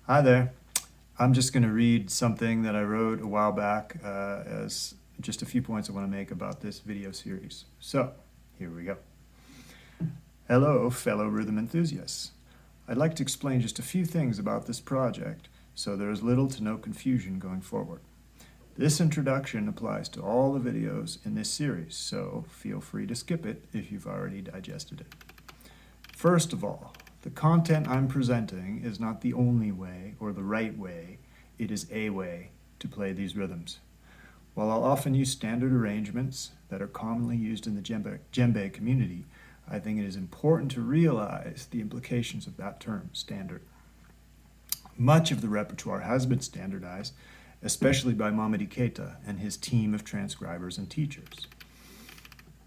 Hi there. I'm just going to read something that I wrote a while back as just a few points I want to make about this video series. So, here we go. Hello, fellow rhythm enthusiasts. I'd like to explain just a few things about this project so there is little to no confusion going forward. This introduction applies to all the videos in this series, so feel free to skip it if you've already digested it. First of all, the content I'm presenting is not the only way or the right way, it is a way to play these rhythms. While I'll often use standard arrangements that are commonly used in the djembe community, I think it is important to realize the implications of that term, standard. Much of the repertoire has been standardized, especially by Mamadi Keita and his team of transcribers and teachers.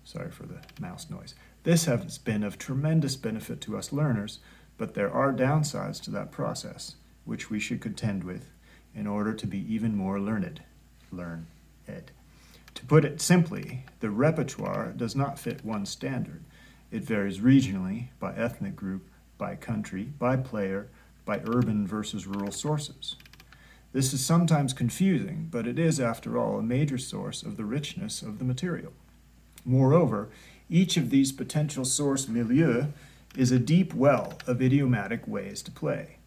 Sorry for the mouse noise. This has been of tremendous benefit to us learners, but there are downsides to that process, which we should contend with in order to be even more learned. Learn ed. To put it simply, the repertoire does not fit one standard. It varies regionally, by ethnic group, by country, by player, by urban versus rural sources. This is sometimes confusing, but it is, after all, a major source of the richness of the material. Moreover, each of these potential source milieux is a deep well of idiomatic ways to play.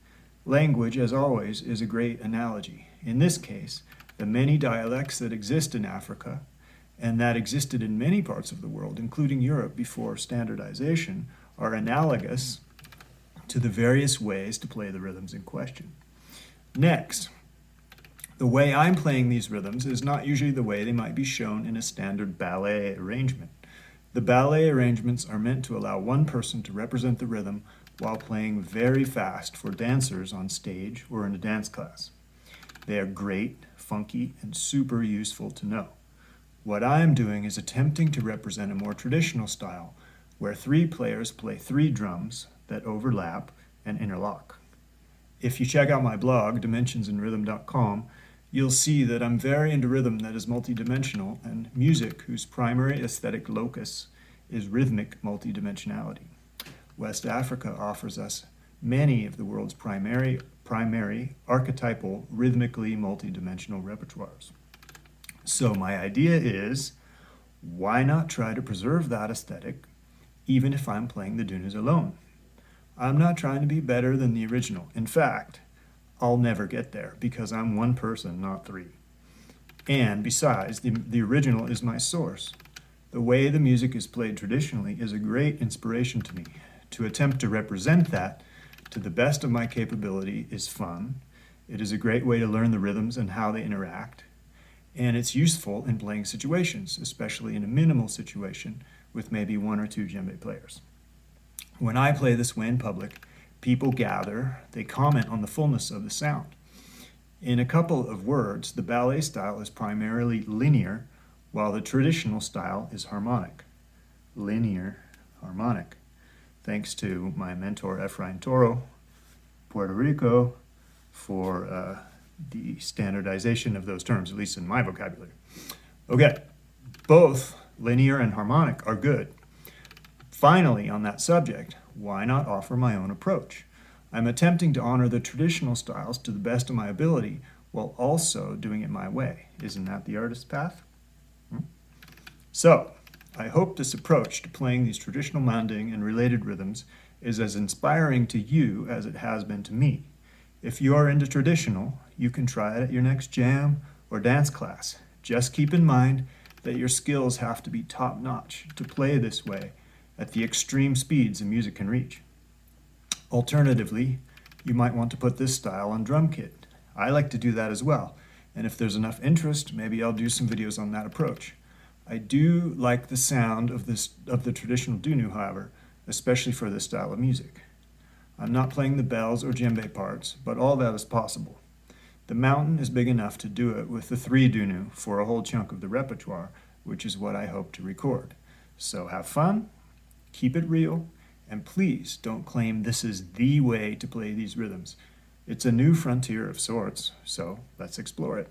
Language, as always, is a great analogy. In this case, the many dialects that exist in Africa and that existed in many parts of the world, including Europe before standardization, are analogous to the various ways to play the rhythms in question. Next, the way I'm playing these rhythms is not usually the way they might be shown in a standard ballet arrangement. The ballet arrangements are meant to allow one person to represent the rhythm while playing very fast for dancers on stage or in a dance class. They are great, funky, and super useful to know. What I am doing is attempting to represent a more traditional style where 3 players play 3 drums that overlap and interlock. If you check out my blog, dimensionsinrhythm.com, you'll see that I'm very into rhythm that is multidimensional and music whose primary aesthetic locus is rhythmic multidimensionality. West Africa offers us many of the world's primary archetypal rhythmically multidimensional repertoires. So my idea is, why not try to preserve that aesthetic even if I'm playing the Dunus alone? I'm not trying to be better than the original. In fact, I'll never get there because I'm one person, not 3. And besides, the original is my source. The way the music is played traditionally is a great inspiration to me. To attempt to represent that to the best of my capability is fun. It is a great way to learn the rhythms and how they interact. And it's useful in playing situations, especially in a minimal situation with maybe 1 or 2 djembe players. When I play this way in public, people gather, they comment on the fullness of the sound. In a couple of words, the ballet style is primarily linear, while the traditional style is harmonic. Linear, harmonic. Thanks to my mentor Efrain Toro, Puerto Rico, for the standardization of those terms, at least in my vocabulary. Okay, both linear and harmonic are good. Finally, on that subject, why not offer my own approach? I'm attempting to honor the traditional styles to the best of my ability while also doing it my way. Isn't that the artist's path? So, I hope this approach to playing these traditional Mandeng and related rhythms is as inspiring to you as it has been to me. If you are into traditional, you can try it at your next jam or dance class. Just keep in mind that your skills have to be top-notch to play this way at the extreme speeds the music can reach. Alternatively, you might want to put this style on drum kit. I like to do that as well, and if there's enough interest, maybe I'll do some videos on that approach. I do like the sound of the traditional Dunu, however, especially for this style of music. I'm not playing the bells or djembe parts, but all that is possible. The mountain is big enough to do it with the 3 Dunu for a whole chunk of the repertoire, which is what I hope to record. So have fun, keep it real, and please don't claim this is the way to play these rhythms. It's a new frontier of sorts, so let's explore it.